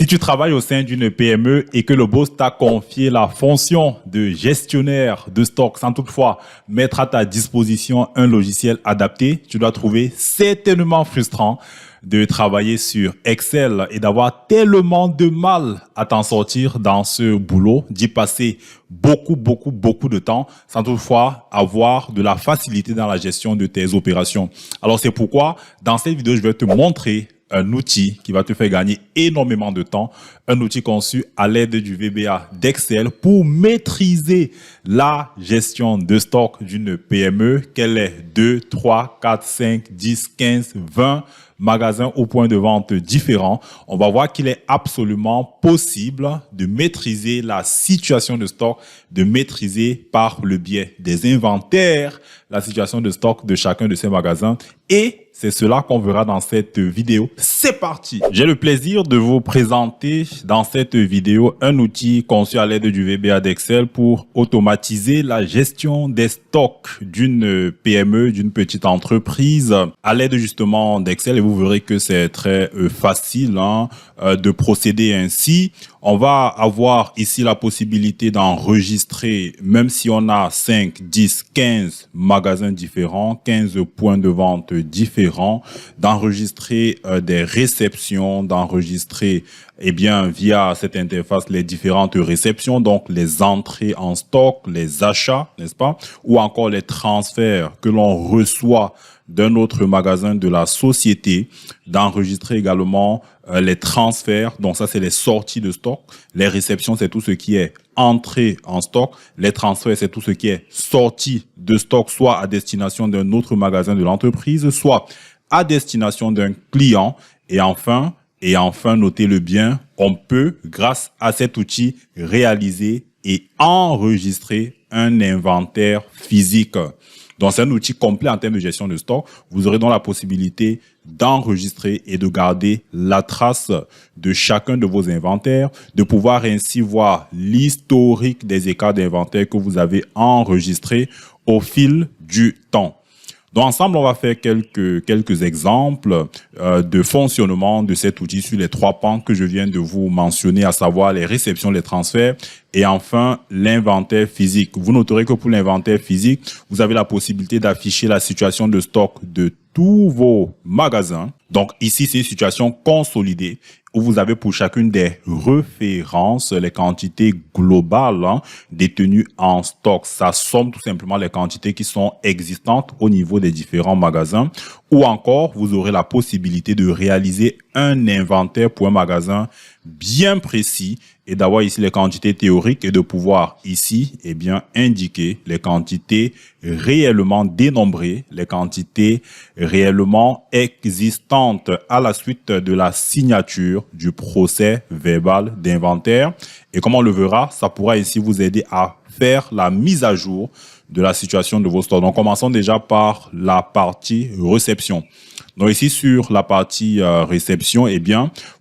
Si tu travailles au sein d'une PME et que le boss t'a confié la fonction de gestionnaire de stock sans toutefois mettre à ta disposition un logiciel adapté, tu dois trouver certainement frustrant de travailler sur Excel et d'avoir tellement de mal à t'en sortir dans ce boulot, d'y passer beaucoup de temps sans toutefois avoir de la facilité dans la gestion de tes opérations. Alors c'est pourquoi dans cette vidéo, je vais te montrer un outil qui va te faire gagner énormément de temps, un outil conçu à l'aide du VBA d'Excel pour maîtriser la gestion de stock d'une PME, qu'elle ait 2, 3, 4, 5, 10, 15, 20 magasins au point de vente différents. On va voir qu'il est absolument possible de maîtriser la situation de stock, de maîtriser par le biais des inventaires la situation de stock de chacun de ces magasins, et c'est cela qu'on verra dans cette vidéo. C'est parti! J'ai le plaisir de vous présenter dans cette vidéo un outil conçu à l'aide du VBA d'Excel pour automatiser la gestion des stocks d'une PME, d'une petite entreprise, à l'aide justement d'Excel, et vous verrez que c'est très facile de procéder ainsi. On va avoir ici la possibilité d'enregistrer, même si on a 5, 10, 15 magasins différents, 15 points de vente différents, d'enregistrer des réceptions, d'enregistrer via cette interface les différentes réceptions, donc les entrées en stock, les achats, n'est-ce pas, ou encore les transferts que l'on reçoit d'un autre magasin de la société, d'enregistrer également les transferts, donc ça c'est les sorties de stock, les réceptions c'est tout ce qui est entrée en stock, les transferts c'est tout ce qui est sortie de stock, soit à destination d'un autre magasin de l'entreprise, soit à destination d'un client, et enfin, notez-le bien, on peut, grâce à cet outil, réaliser et enregistrer un inventaire physique. Donc, c'est un outil complet en termes de gestion de stock. Vous aurez donc la possibilité d'enregistrer et de garder la trace de chacun de vos inventaires, de pouvoir ainsi voir l'historique des écarts d'inventaire que vous avez enregistrés au fil du temps. Donc, ensemble, on va faire quelques exemples de fonctionnement de cet outil sur les trois pans que je viens de vous mentionner, à savoir les réceptions, les transferts et enfin l'inventaire physique. Vous noterez que pour l'inventaire physique, vous avez la possibilité d'afficher la situation de stock de tous vos magasins. Donc ici, c'est une situation consolidée où vous avez pour chacune des références les quantités globales détenues en stock. Ça somme tout simplement les quantités qui sont existantes au niveau des différents magasins. Ou encore, vous aurez la possibilité de réaliser un inventaire pour un magasin bien précis et d'avoir ici les quantités théoriques et de pouvoir ici indiquer les quantités réellement dénombrées, les quantités réellement existantes à la suite de la signature du procès verbal d'inventaire. Et comme on le verra, ça pourra ici vous aider à faire la mise à jour de la situation de vos stocks. Donc, commençons déjà par la partie réception. Donc ici sur la partie réception,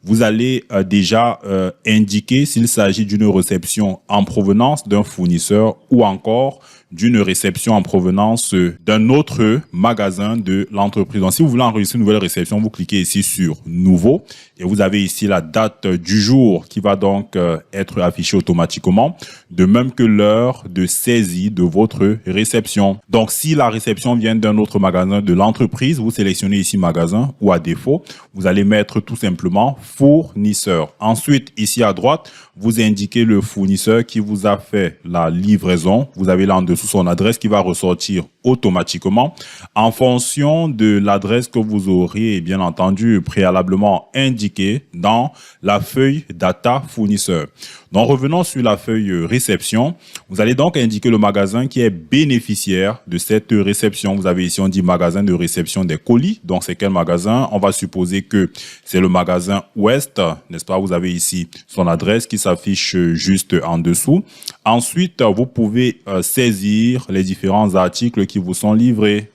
vous allez déjà indiquer s'il s'agit d'une réception en provenance d'un fournisseur ou encore d'une réception en provenance d'un autre magasin de l'entreprise. Donc si vous voulez enregistrer une nouvelle réception, vous cliquez ici sur nouveau et vous avez ici la date du jour qui va donc être affichée automatiquement, de même que l'heure de saisie de votre réception. Donc si la réception vient d'un autre magasin de l'entreprise, vous sélectionnez ici magasin, ou à défaut, vous allez mettre tout simplement fournisseur. Ensuite, ici à droite, vous indiquez le fournisseur qui vous a fait la livraison. Vous avez là en dessous son adresse qui va ressortir automatiquement en fonction de l'adresse que vous aurez bien entendu préalablement indiquée dans la feuille data fournisseur. Donc revenons sur la feuille réception. Vous allez donc indiquer le magasin qui est bénéficiaire de cette réception. Vous avez ici, on dit magasin de réception des colis. Donc c'est quel magasin? On va supposer que c'est le magasin Ouest, n'est-ce pas? Vous avez ici son adresse qui s'affiche juste en dessous. Ensuite, vous pouvez saisir les différents articles qui vous sont livrés.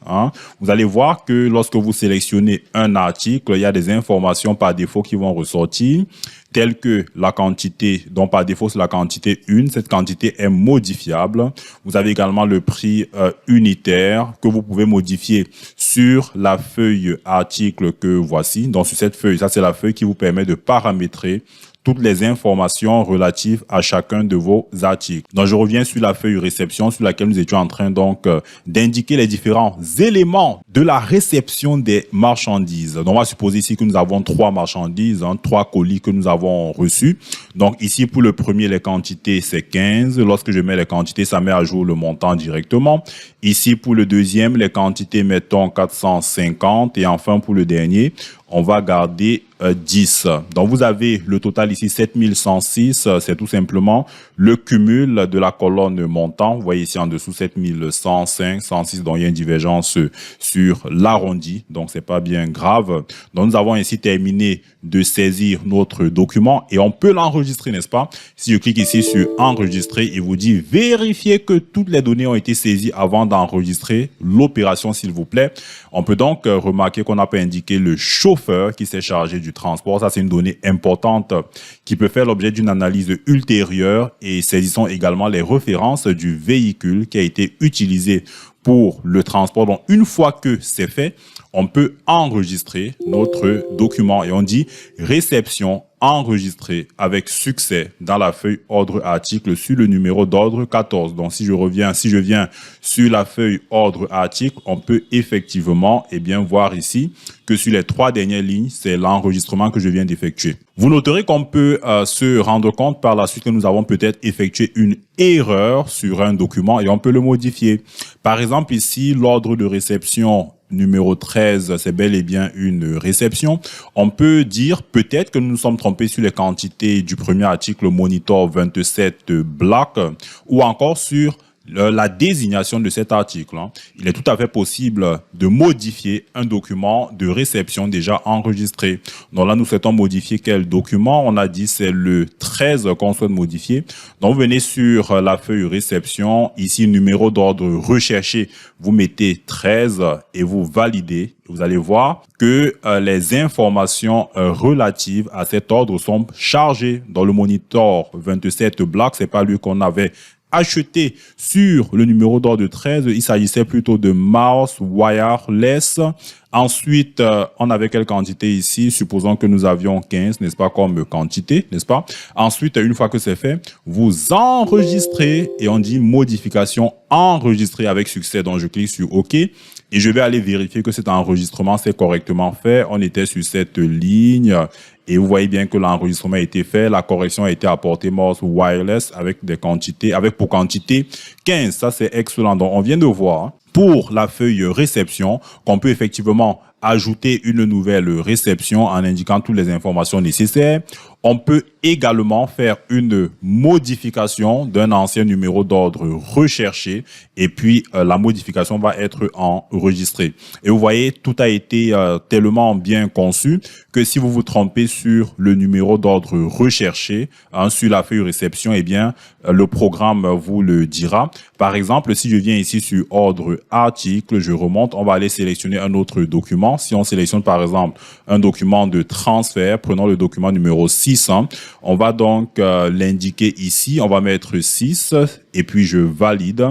Vous allez voir que lorsque vous sélectionnez un article, il y a des informations par défaut qui vont ressortir, telles que la quantité, dont par défaut c'est la quantité 1, cette quantité est modifiable. Vous avez également le prix unitaire que vous pouvez modifier sur la feuille article que voici. Donc sur cette feuille, ça c'est la feuille qui vous permet de paramétrer toutes les informations relatives à chacun de vos articles. Donc, je reviens sur la feuille réception sur laquelle nous étions en train donc d'indiquer les différents éléments de la réception des marchandises. Donc, on va supposer ici que nous avons 3 marchandises, 3 colis que nous avons reçus. Donc, ici, pour le premier, les quantités, c'est 15. Lorsque je mets les quantités, ça met à jour le montant directement. Ici, pour le deuxième, les quantités, mettons 450. Et enfin, pour le dernier, on va garder 10. Donc, vous avez le total ici, 7106. C'est tout simplement le cumul de la colonne montant. Vous voyez ici en dessous, 7105, 106. Donc, il y a une divergence sur l'arrondi. Donc, c'est pas bien grave. Donc, nous avons ainsi terminé de saisir notre document et on peut l'enregistrer, n'est-ce pas? Si je clique ici sur enregistrer, il vous dit vérifier que toutes les données ont été saisies avant d'enregistrer l'opération, s'il vous plaît. On peut donc remarquer qu'on n'a pas indiqué le chauffeur qui s'est chargé du transport. Ça, c'est une donnée importante qui peut faire l'objet d'une analyse ultérieure, et saisissons également les références du véhicule qui a été utilisé pour le transport. Donc, une fois que c'est fait, on peut enregistrer notre document et on dit réception enregistrée avec succès dans la feuille ordre article sur le numéro d'ordre 14. Donc, si je viens sur la feuille ordre article, on peut effectivement voir ici que sur les 3 dernières lignes, c'est l'enregistrement que je viens d'effectuer. Vous noterez qu'on peut se rendre compte par la suite que nous avons peut-être effectué une erreur sur un document et on peut le modifier. Par exemple, ici, l'ordre de réception numéro 13, c'est bel et bien une réception. On peut dire peut-être que nous nous sommes trompés sur les quantités du premier article Monitor 27 Black ou encore sur la désignation de cet article. Il est tout à fait possible de modifier un document de réception déjà enregistré. Donc là, nous souhaitons modifier quel document? On a dit c'est le 13 qu'on souhaite modifier. Donc vous venez sur la feuille réception, ici numéro d'ordre recherché, vous mettez 13 et vous validez. Vous allez voir que les informations relatives à cet ordre sont chargées dans le Monitor 27 Black. C'est pas lui qu'on avait acheté sur le numéro d'ordre 13. Il s'agissait plutôt de mouse wireless. Ensuite, on avait quelle quantité ici? Supposons que nous avions 15, n'est-ce pas, comme quantité, n'est-ce pas? Ensuite, une fois que c'est fait, vous enregistrez et on dit modification enregistrée avec succès. Donc, je clique sur OK et je vais aller vérifier que cet enregistrement s'est correctement fait. On était sur cette ligne et vous voyez bien que l'enregistrement a été fait. La correction a été apportée mouse wireless avec des quantités, avec pour quantité 15. Ça, c'est excellent. Donc, on vient de voir pour la feuille réception qu'on peut effectivement ajouter une nouvelle réception en indiquant toutes les informations nécessaires. On peut également faire une modification d'un ancien numéro d'ordre recherché et puis la modification va être enregistrée. Et vous voyez, tout a été tellement bien conçu que si vous vous trompez sur le numéro d'ordre recherché sur la feuille réception, le programme vous le dira. Par exemple, si je viens ici sur ordre article, je remonte, on va aller sélectionner un autre document. Si on sélectionne par exemple un document de transfert, prenons le document numéro 600, on va donc l'indiquer ici, on va mettre 6 et puis je valide.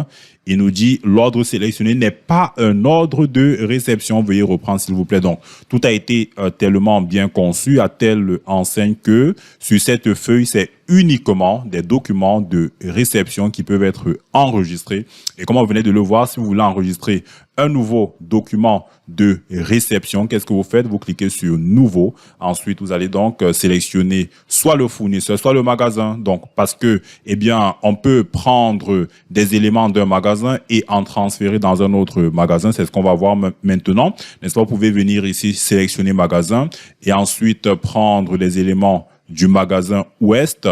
Il nous dit l'ordre sélectionné n'est pas un ordre de réception. Veuillez reprendre s'il vous plaît. Donc, tout a été tellement bien conçu à telle enseigne que sur cette feuille, c'est uniquement des documents de réception qui peuvent être enregistrés. Et comme vous venez de le voir, si vous voulez enregistrer un nouveau document de réception, qu'est-ce que vous faites? Vous cliquez sur nouveau. Ensuite, vous allez donc sélectionner soit le fournisseur, soit le magasin. Donc, parce que, on peut prendre des éléments d'un magasin et en transférer dans un autre magasin. C'est ce qu'on va voir maintenant. N'est-ce pas? Vous pouvez venir ici, sélectionner magasin et ensuite prendre les éléments du magasin Ouest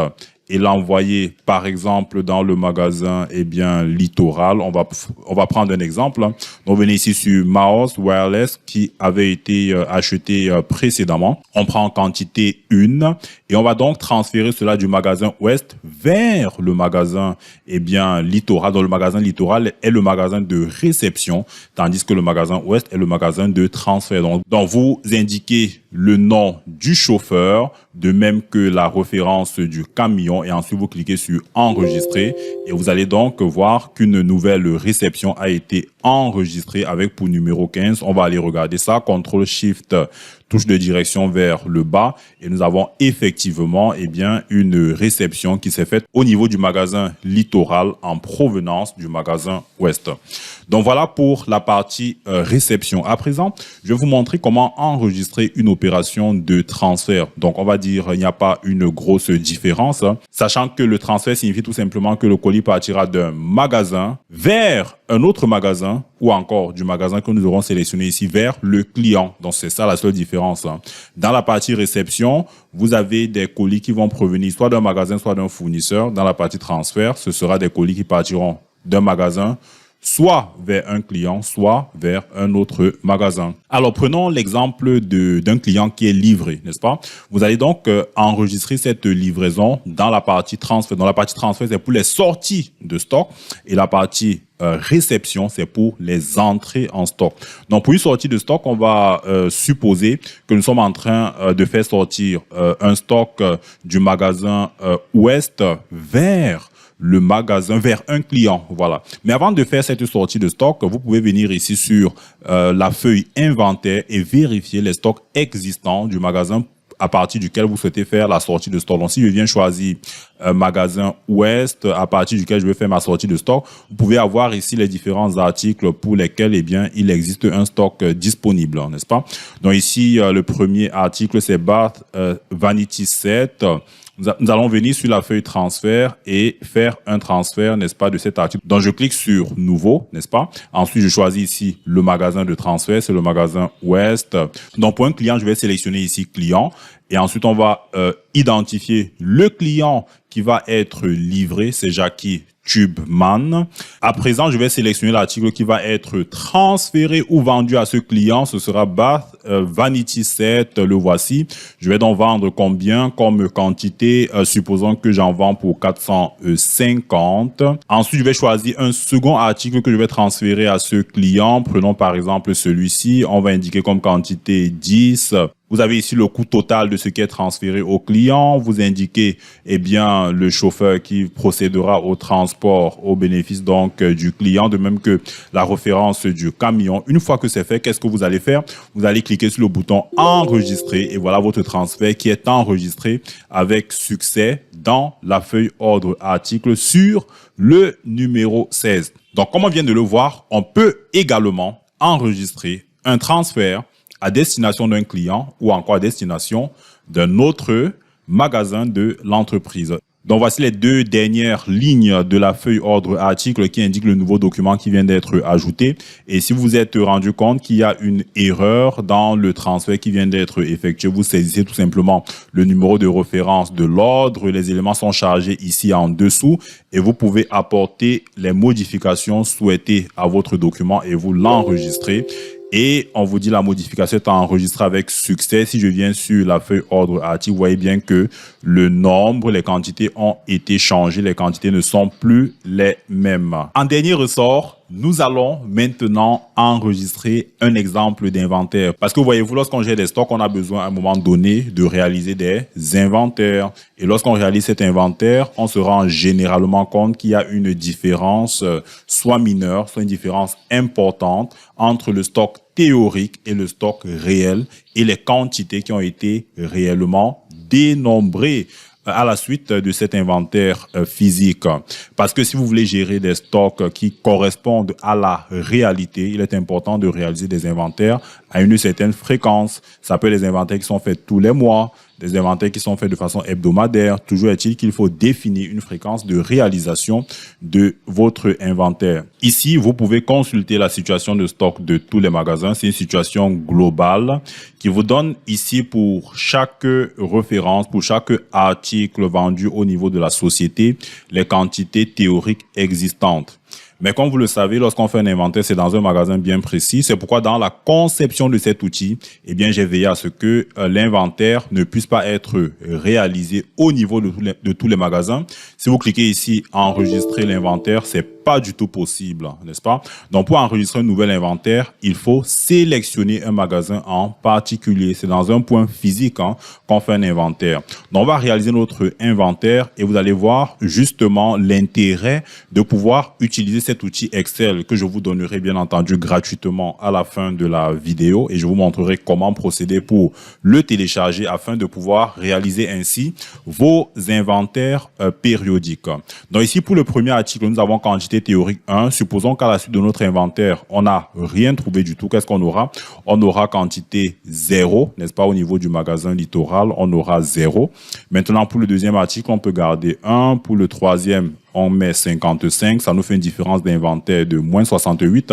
et l'envoyer par exemple dans le magasin Littoral. On va prendre un exemple. Donc venez ici sur mouse wireless qui avait été acheté précédemment. On prend en quantité 1 et on va donc transférer cela du magasin Ouest vers le magasin Littoral. Donc le magasin Littoral est le magasin de réception tandis que le magasin Ouest est le magasin de transfert. Donc vous indiquez le nom du chauffeur de même que la référence du camion et ensuite vous cliquez sur enregistrer et vous allez donc voir qu'une nouvelle réception a été enregistrée avec pour numéro 15. On va aller regarder ça. CTRL SHIFT touche de direction vers le bas et nous avons effectivement une réception qui s'est faite au niveau du magasin Littoral en provenance du magasin Ouest. Donc voilà pour la partie réception. À présent, je vais vous montrer comment enregistrer une opération de transfert. Donc on va dire il n'y a pas une grosse différence, sachant que le transfert signifie tout simplement que le colis partira d'un magasin vers un autre magasin ou encore du magasin que nous aurons sélectionné ici vers le client. Donc c'est ça la seule différence. Dans la partie réception, vous avez des colis qui vont provenir soit d'un magasin, soit d'un fournisseur. Dans la partie transfert, ce sera des colis qui partiront d'un magasin soit vers un client, soit vers un autre magasin. Alors, prenons l'exemple d'un client qui est livré, n'est-ce pas? Vous allez donc enregistrer cette livraison dans la partie transfert. Dans la partie transfert, c'est pour les sorties de stock et la partie réception, c'est pour les entrées en stock. Donc, pour une sortie de stock, on va supposer que nous sommes en train de faire sortir un stock du magasin Ouest vers le magasin, vers un client. Voilà. Mais avant de faire cette sortie de stock, vous pouvez venir ici sur la feuille inventaire et vérifier les stocks existants du magasin à partir duquel vous souhaitez faire la sortie de stock. Donc, si je viens choisir magasin Ouest, à partir duquel je vais faire ma sortie de stock, vous pouvez avoir ici les différents articles pour lesquels, il existe un stock disponible, n'est-ce pas? Donc, ici, le premier article, c'est Bath Vanity Set. Nous allons venir sur la feuille transfert et faire un transfert, n'est-ce pas, de cet article. Donc, je clique sur nouveau, n'est-ce pas? Ensuite, je choisis ici le magasin de transfert, c'est le magasin Ouest. Donc, pour un client, je vais sélectionner ici client et ensuite, on va identifier le client qui va être livré, c'est Jackie Tubeman. À présent, je vais sélectionner l'article qui va être transféré ou vendu à ce client. Ce sera Bath Vanity Set. Le voici. Je vais donc vendre combien comme quantité? Supposons que j'en vends pour 450. Ensuite, je vais choisir un second article que je vais transférer à ce client. Prenons par exemple celui-ci. On va indiquer comme quantité 10. Vous avez ici le coût total de ce qui est transféré au client. Vous indiquez, le chauffeur qui procédera au transport au bénéfice donc du client, de même que la référence du camion. Une fois que c'est fait, qu'est-ce que vous allez faire? Vous allez cliquer sur le bouton enregistrer et voilà votre transfert qui est enregistré avec succès dans la feuille ordre article sur le numéro 16. Donc, comme on vient de le voir, on peut également enregistrer un transfert à destination d'un client ou encore à destination d'un autre magasin de l'entreprise. Donc, voici les deux dernières lignes de la feuille ordre article qui indiquent le nouveau document qui vient d'être ajouté. Et si vous vous êtes rendu compte qu'il y a une erreur dans le transfert qui vient d'être effectué, vous saisissez tout simplement le numéro de référence de l'ordre. Les éléments sont chargés ici en dessous et vous pouvez apporter les modifications souhaitées à votre document et vous l'enregistrez. Et on vous dit la modification est enregistrée avec succès. Si je viens sur la feuille ordre article, vous voyez bien que le nombre, les quantités ont été changées. Les quantités ne sont plus les mêmes. En dernier ressort, nous allons maintenant enregistrer un exemple d'inventaire. Parce que voyez-vous, lorsqu'on gère des stocks, on a besoin à un moment donné de réaliser des inventaires. Et lorsqu'on réalise cet inventaire, on se rend généralement compte qu'il y a une différence soit mineure, soit une différence importante entre le stock théorique et le stock réel et les quantités qui ont été réellement dénombrées à la suite de cet inventaire physique. Parce que si vous voulez gérer des stocks qui correspondent à la réalité, il est important de réaliser des inventaires à une certaine fréquence. Ça peut être des inventaires qui sont faits tous les mois, des inventaires qui sont faits de façon hebdomadaire. Toujours est-il qu'il faut définir une fréquence de réalisation de votre inventaire. Ici, vous pouvez consulter la situation de stock de tous les magasins. C'est une situation globale qui vous donne ici pour chaque référence, pour chaque article vendu au niveau de la société, les quantités théoriques existantes. Mais comme vous le savez, lorsqu'on fait un inventaire, c'est dans un magasin bien précis. C'est pourquoi dans la conception de cet outil, j'ai veillé à ce que l'inventaire ne puisse pas être réalisé au niveau de tous les magasins. Si vous cliquez ici, enregistrer l'inventaire, c'est pas du tout possible, n'est-ce pas? Donc, pour enregistrer un nouvel inventaire, il faut sélectionner un magasin en particulier. C'est dans un point physique qu'on fait un inventaire. Donc, on va réaliser notre inventaire et vous allez voir justement l'intérêt de pouvoir utiliser cet outil Excel que je vous donnerai bien entendu gratuitement à la fin de la vidéo et je vous montrerai comment procéder pour le télécharger afin de pouvoir réaliser ainsi vos inventaires périodiques. Donc ici, pour le premier article, nous avons quantité théorique 1. Supposons qu'à la suite de notre inventaire, on n'a rien trouvé du tout. Qu'est-ce qu'on aura? On aura quantité 0, n'est-ce pas? Au niveau du magasin Littoral, on aura 0. Maintenant, pour le deuxième article, on peut garder 1. Pour le troisième, on met 55, ça nous fait une différence d'inventaire de moins 68.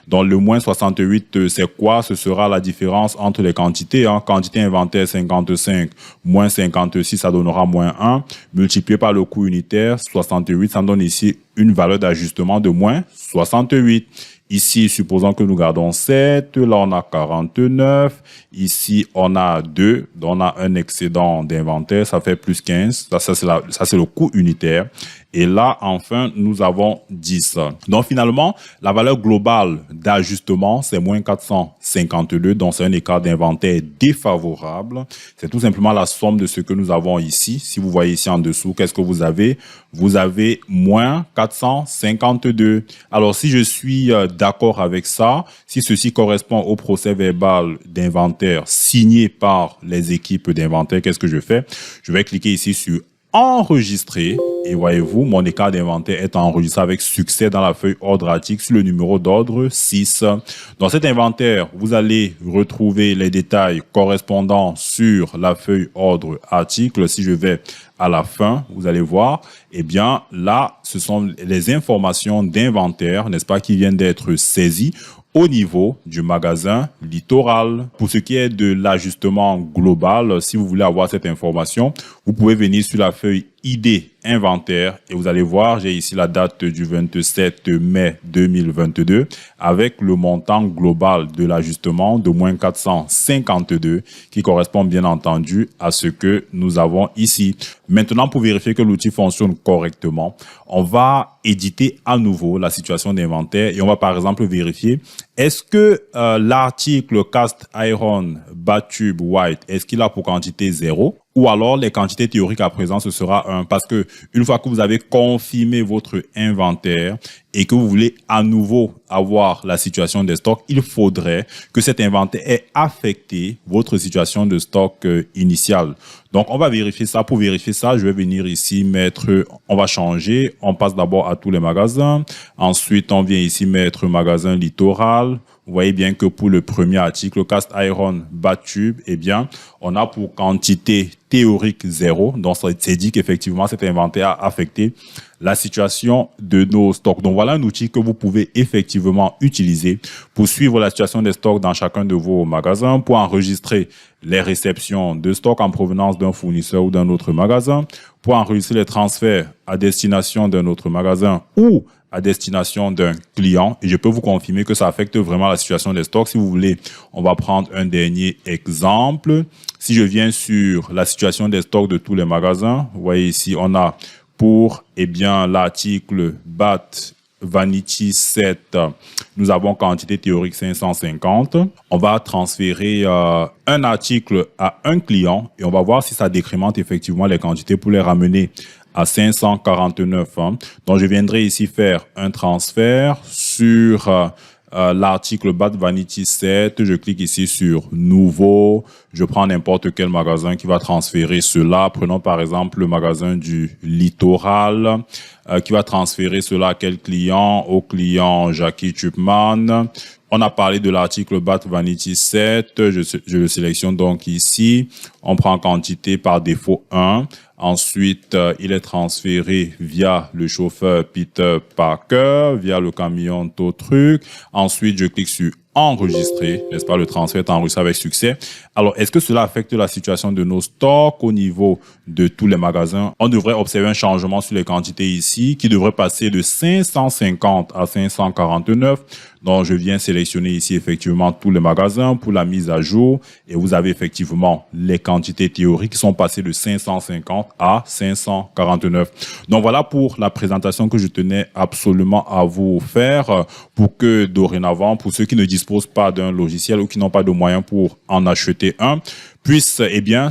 Donc, le moins 68, c'est quoi? Ce sera la différence entre les quantités. Quantité inventaire 55, moins 56, ça donnera moins 1. Multiplié par le coût unitaire, 68, ça donne ici une valeur d'ajustement de moins 68. Ici, supposons que nous gardons 7. Là, on a 49. Ici, on a 2. Donc, on a un excédent d'inventaire. Ça fait plus 15. Ça c'est le coût unitaire. Et là, enfin, nous avons 10. Donc, finalement, la valeur globale d'ajustement, c'est moins 452. Donc, c'est un écart d'inventaire défavorable. C'est tout simplement la somme de ce que nous avons ici. Si vous voyez ici en dessous, qu'est-ce que vous avez? Vous avez moins 452. Alors, si je suis d'accord avec ça, si ceci correspond au procès verbal d'inventaire signé par les équipes d'inventaire, qu'est-ce que je fais? Je vais cliquer ici sur enregistrer et voyez-vous, mon écart d'inventaire est enregistré avec succès dans la feuille ordre article sur le numéro d'ordre 6. Dans cet inventaire, vous allez retrouver les détails correspondants sur la feuille ordre article. Si je vais à la fin, vous allez voir, eh bien là, ce sont les informations d'inventaire, n'est-ce pas, qui viennent d'être saisies au niveau du magasin Littoral. Pour ce qui est de l'ajustement global, si vous voulez avoir cette information, vous pouvez venir sur la feuille ID inventaire et vous allez voir, j'ai ici la date du 27 mai 2022 avec le montant global de l'ajustement de moins 452 qui correspond bien entendu à ce que nous avons ici. Maintenant, pour vérifier que l'outil fonctionne correctement, on va éditer à nouveau la situation d'inventaire et on va par exemple vérifier est-ce que l'article Cast Iron Batube White, est-ce qu'il a pour quantité 0? Ou alors les quantités théoriques à présent, ce sera 1. Parce que une fois que vous avez confirmé votre inventaire et que vous voulez à nouveau avoir la situation des stocks, il faudrait que cet inventaire ait affecté votre situation de stock initiale. Donc, on va vérifier ça. Pour vérifier ça, je vais venir ici mettre, on va changer. On passe d'abord à tous les magasins. Ensuite, on vient ici mettre magasin Littoral. Vous voyez bien que pour le premier article, Cast Iron Batube, eh bien, on a pour quantité théorique 0. Donc, c'est dit qu'effectivement, cet inventaire a affecté la situation de nos stocks. Donc, voilà un outil que vous pouvez effectivement utiliser pour suivre la situation des stocks dans chacun de vos magasins, pour enregistrer les réceptions de stocks en provenance d'un fournisseur ou d'un autre magasin, pour enregistrer les transferts à destination d'un autre magasin ou à destination d'un client. Et je peux vous confirmer que ça affecte vraiment la situation des stocks. Si vous voulez, on va prendre un dernier exemple. Si je viens sur la situation des stocks de tous les magasins, vous voyez ici, on a pour l'article BAT Vanity 7, nous avons quantité théorique 550. On va transférer un article à un client et on va voir si ça décrémente effectivement les quantités pour les ramener à 549. Donc, je viendrai ici faire un transfert sur l'article BAT Vanity 7. Je clique ici sur Nouveau. Je prends n'importe quel magasin qui va transférer cela. Prenons par exemple le magasin du Littoral qui va transférer cela à quel client? Au client Jackie Chupman. On a parlé de l'article BAT Vanity 7. Je le sélectionne donc ici. On prend quantité par défaut 1. Ensuite, il est transféré via le chauffeur Peter Parker, via le camion Tow Truck. Ensuite, je clique sur enregistré, n'est-ce pas? Le transfert est enregistré avec succès. Alors, est-ce que cela affecte la situation de nos stocks au niveau de tous les magasins? On devrait observer un changement sur les quantités ici qui devrait passer de 550 à 549. Donc, je viens sélectionner ici effectivement tous les magasins pour la mise à jour et vous avez effectivement les quantités théoriques qui sont passées de 550 à 549. Donc, voilà pour la présentation que je tenais absolument à vous faire pour que dorénavant, pour ceux qui ne disposent pas d'un logiciel ou qui n'ont pas de moyens pour en acheter un, puissent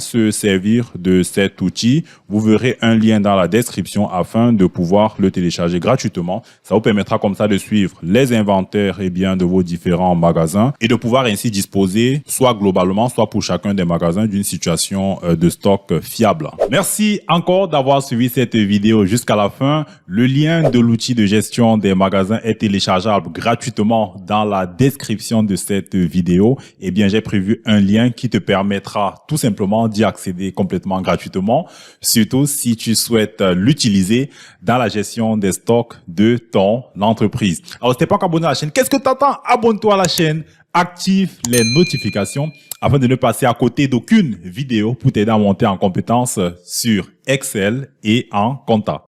se servir de cet outil. Vous verrez un lien dans la description afin de pouvoir le télécharger gratuitement. Ça vous permettra comme ça de suivre les inventaires de vos différents magasins et de pouvoir ainsi disposer soit globalement, soit pour chacun des magasins d'une situation de stock fiable. Merci encore d'avoir suivi cette vidéo jusqu'à la fin. Le lien de l'outil de gestion des magasins est téléchargeable gratuitement dans la description de cette vidéo. J'ai prévu un lien qui te permettra tout simplement d'y accéder complètement gratuitement, surtout si tu souhaites l'utiliser dans la gestion des stocks de ton entreprise. Alors, si t'es pas encore abonné à la chaîne, qu'est-ce que t'attends? Abonne-toi à la chaîne, active les notifications afin de ne passer à côté d'aucune vidéo pour t'aider à monter en compétences sur Excel et en compta.